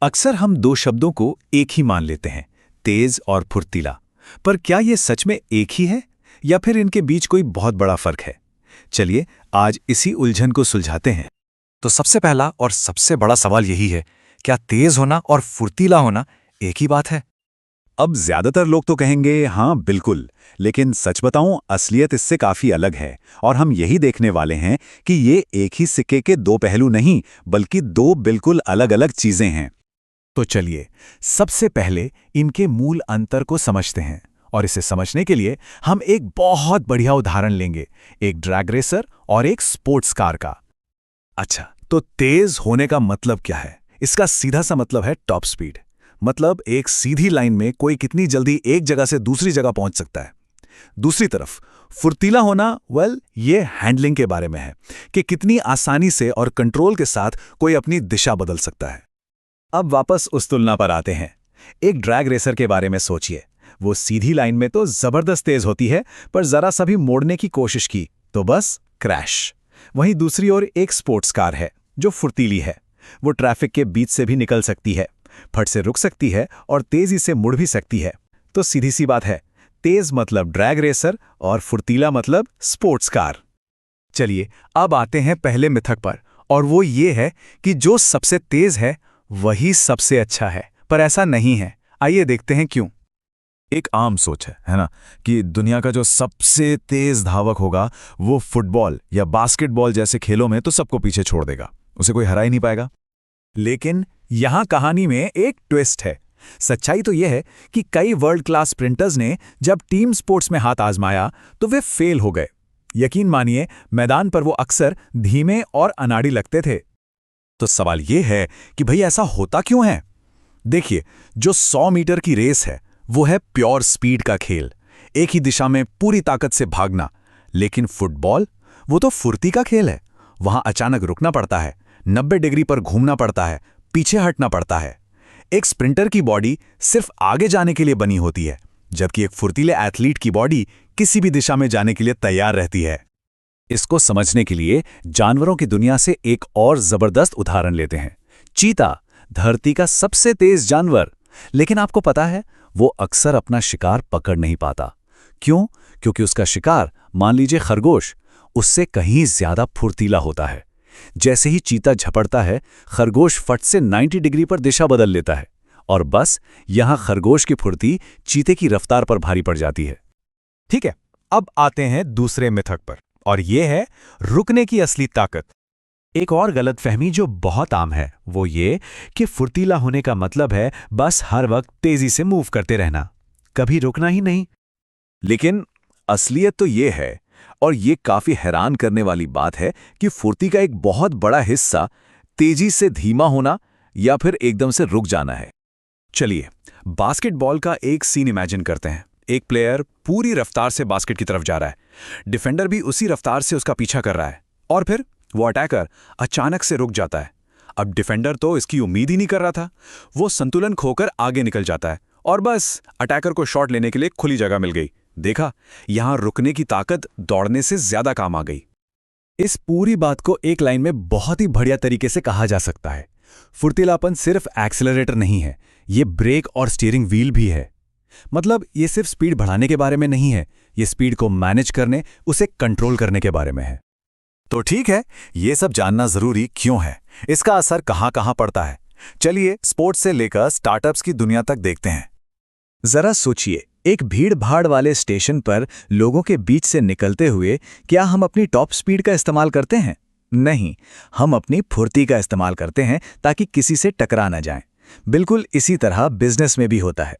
अक्सर हम दो शब्दों को एक ही मान लेते हैं, तेज और फुर्तीला। पर क्या ये सच में एक ही है या फिर इनके बीच कोई बहुत बड़ा फर्क है? चलिए आज इसी उलझन को सुलझाते हैं। तो सबसे पहला और सबसे बड़ा सवाल यही है, क्या तेज होना और फुर्तीला होना एक ही बात है? अब ज्यादातर लोग तो कहेंगे हाँ बिल्कुल, लेकिन सच बताऊं असलियत इससे काफी अलग है और हम यही देखने वाले हैं कि ये एक ही सिक्के के दो पहलू नहीं बल्कि दो बिल्कुल अलग-अलग चीजें हैं। तो चलिए सबसे पहले इनके मूल अंतर को समझते हैं और इसे समझने के लिए हम एक बहुत बढ़िया उदाहरण लेंगे, एक ड्रैग रेसर और एक स्पोर्ट्स कार का। अच्छा, तो तेज होने का मतलब क्या है? इसका सीधा सा मतलब है टॉप स्पीड। मतलब एक सीधी लाइन में कोई कितनी जल्दी एक जगह से दूसरी जगह पहुंच सकता है। दूसरी तरफ फुर्तीला होना, ये हैंडलिंग के बारे में है कि कितनी आसानी से और कंट्रोल के साथ कोई अपनी दिशा बदल सकता है। अब वापस उस तुलना पर आते हैं। एक ड्रैग रेसर के बारे में सोचिए। वो सीधी लाइन में तो जबरदस्त तेज होती है, पर जरा सा भी मोड़ने की कोशिश की तो बस क्रैश। वहीं दूसरी ओर एक स्पोर्ट्स कार है जो फुर्तीली है। वो ट्रैफिक के बीच से भी निकल सकती है, फट से रुक सकती है और तेजी से मुड़ भी सकती है। तो सीधी सी बात है, तेज मतलब ड्रैग रेसर और फुर्तीला मतलब स्पोर्ट्स कार। चलिए अब आते हैं पहले मिथक पर, और वो ये है कि जो सबसे तेज है वही सबसे अच्छा है। पर ऐसा नहीं है। आइए देखते हैं क्यों। एक आम सोच है ना, कि दुनिया का जो सबसे तेज धावक होगा वो फुटबॉल या बास्केटबॉल जैसे खेलों में तो सबको पीछे छोड़ देगा, उसे कोई हरा ही नहीं पाएगा। लेकिन यहां कहानी में एक ट्विस्ट है। सच्चाई तो यह है कि कई वर्ल्ड क्लास स्प्रिंटर्स ने जब टीम स्पोर्ट्स में हाथ आजमाया तो वे फेल हो गए। यकीन मानिए, मैदान पर वो अक्सर धीमे और अनाड़ी लगते थे। तो सवाल ये है कि भाई ऐसा होता क्यों है? देखिए, जो 100 मीटर की रेस है वो है प्योर स्पीड का खेल, एक ही दिशा में पूरी ताकत से भागना। लेकिन फुटबॉल, वो तो फुर्ती का खेल है। वहां अचानक रुकना पड़ता है, 90 डिग्री पर घूमना पड़ता है, पीछे हटना पड़ता है। एक स्प्रिंटर की बॉडी सिर्फ आगे जाने के लिए बनी होती है, जबकि एक फुर्तीले एथलीट की बॉडी किसी भी दिशा में जाने के लिए तैयार रहती है। इसको समझने के लिए जानवरों की दुनिया से एक और जबरदस्त उदाहरण लेते हैं। चीता, धरती का सबसे तेज जानवर, लेकिन आपको पता है वो अक्सर अपना शिकार पकड़ नहीं पाता। क्यों? क्योंकि उसका शिकार, मान लीजिए खरगोश, उससे कहीं ज्यादा फुर्तीला होता है। जैसे ही चीता झपटता है, खरगोश फट से 90 डिग्री पर दिशा बदल लेता है और बस यहां खरगोश की फुर्ती चीते की रफ्तार पर भारी पड़ जाती है। ठीक है, अब आते हैं दूसरे मिथक पर, और यह है रुकने की असली ताकत। एक और गलतफहमी जो बहुत आम है वो ये कि फुर्तीला होने का मतलब है बस हर वक्त तेजी से मूव करते रहना, कभी रुकना ही नहीं। लेकिन असलियत तो ये है, और ये काफी हैरान करने वाली बात है, कि फुर्ती का एक बहुत बड़ा हिस्सा तेजी से धीमा होना या फिर एकदम से रुक जाना है। चलिए बास्केटबॉल का एक सीन इमेजिन करते हैं। एक प्लेयर पूरी रफ्तार से बास्केट की तरफ जा रहा है, डिफेंडर भी उसी रफ्तार से उसका पीछा कर रहा है, और फिर वो अटैकर अचानक से रुक जाता है। अब डिफेंडर तो इसकी उम्मीद ही नहीं कर रहा था। वो संतुलन खोकर आगे निकल जाता है और बस अटैकर को शॉट लेने के लिए खुली जगह मिल गई। देखा, यहां रुकने की ताकत दौड़ने से ज्यादा काम आ गई। इस पूरी बात को एक लाइन में बहुत ही बढ़िया तरीके से कहा जा सकता है, फुर्तीलापन सिर्फ एक्सेलरेटर नहीं है, ये ब्रेक और स्टीयरिंग व्हील भी है। मतलब ये सिर्फ स्पीड बढ़ाने के बारे में नहीं है, ये स्पीड को मैनेज करने, उसे कंट्रोल करने के बारे में है। तो ठीक है, ये सब जानना जरूरी क्यों है, इसका असर कहां कहां पड़ता है। चलिए स्पोर्ट्स से लेकर स्टार्टअप्स की दुनिया तक देखते हैं। जरा सोचिए, एक भीड़ भाड़ वाले स्टेशन पर लोगों के बीच से निकलते हुए क्या हम अपनी टॉप स्पीड का इस्तेमाल करते हैं? नहीं, हम अपनी फुर्ती का इस्तेमाल करते हैं ताकि किसी से टकरा न जाएं। बिल्कुल इसी तरह बिजनेस में भी होता है।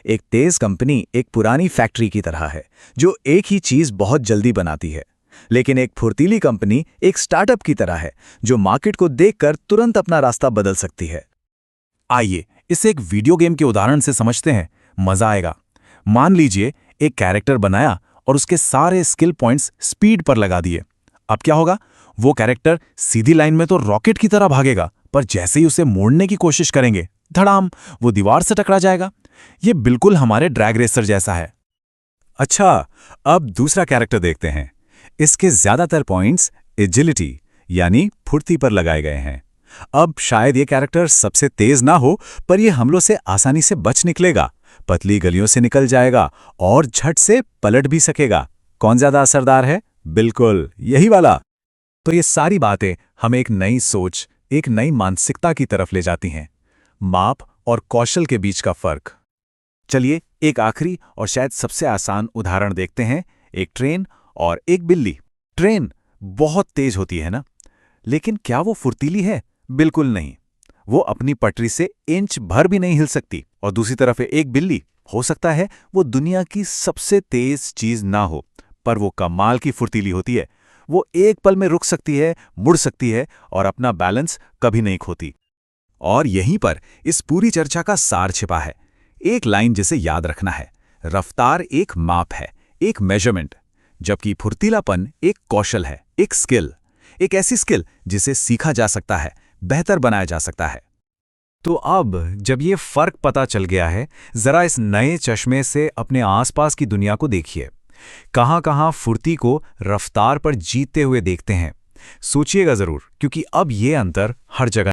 एक तेज कंपनी एक पुरानी फैक्ट्री की तरह है जो एक ही चीज बहुत जल्दी बनाती है, लेकिन एक फुर्तीली कंपनी एक स्टार्टअप की तरह है जो मार्केट को देखकर तुरंत अपना रास्ता बदल सकती है। आइए इसे एक वीडियो गेम के उदाहरण से समझते हैं, मजा आएगा। मान लीजिए एक कैरेक्टर बनाया और उसके सारे स्किल पॉइंट्स स्पीड पर लगा दिए। अब क्या होगा? वो कैरेक्टर सीधी लाइन में तो रॉकेट की तरह भागेगा, पर जैसे ही उसे मोड़ने की कोशिश करेंगे, धड़ाम, वो दीवार से टकरा जाएगा। ये बिल्कुल हमारे ड्रैग रेसर जैसा है। अच्छा, अब दूसरा कैरेक्टर देखते हैं। इसके ज्यादातर पॉइंट्स एजिलिटी यानी फुर्ती पर लगाए गए हैं। अब शायद ये कैरेक्टर सबसे तेज ना हो, पर ये हमलों से आसानी से बच निकलेगा, पतली गलियों से निकल जाएगा और झट से पलट भी सकेगा। कौन ज्यादा असरदार है? बिल्कुल यही वाला। तो ये सारी बातें हमें एक नई सोच, एक नई मानसिकता की तरफ ले जाती हैं। माप और कौशल के बीच का फर्क। चलिए एक आखिरी और शायद सबसे आसान उदाहरण देखते हैं, एक ट्रेन और एक बिल्ली। ट्रेन बहुत तेज होती है ना, लेकिन क्या वो फुर्तीली है? बिल्कुल नहीं। वो अपनी पटरी से इंच भर भी नहीं हिल सकती। और दूसरी तरफ है एक बिल्ली। हो सकता है वो दुनिया की सबसे तेज चीज ना हो, पर वो कमाल की फुर्तीली होती है। वो एक पल में रुक सकती है, मुड़ सकती है और अपना बैलेंस कभी नहीं खोती। और यहीं पर इस पूरी चर्चा का सार छिपा है। एक लाइन जिसे याद रखना है, रफ्तार एक माप है, एक मेजरमेंट, जबकि फुर्तीलापन एक कौशल है, एक स्किल, एक ऐसी स्किल जिसे सीखा जा सकता है, बेहतर बनाया जा सकता है। तो अब जब ये फर्क पता चल गया है, जरा इस नए चश्मे से अपने आसपास की दुनिया को देखिए। कहां-कहां फुर्ती को रफ्तार पर जीतते हुए देखते हैं। सोचिएगा जरूर, क्योंकि अब ये अंतर हर जगह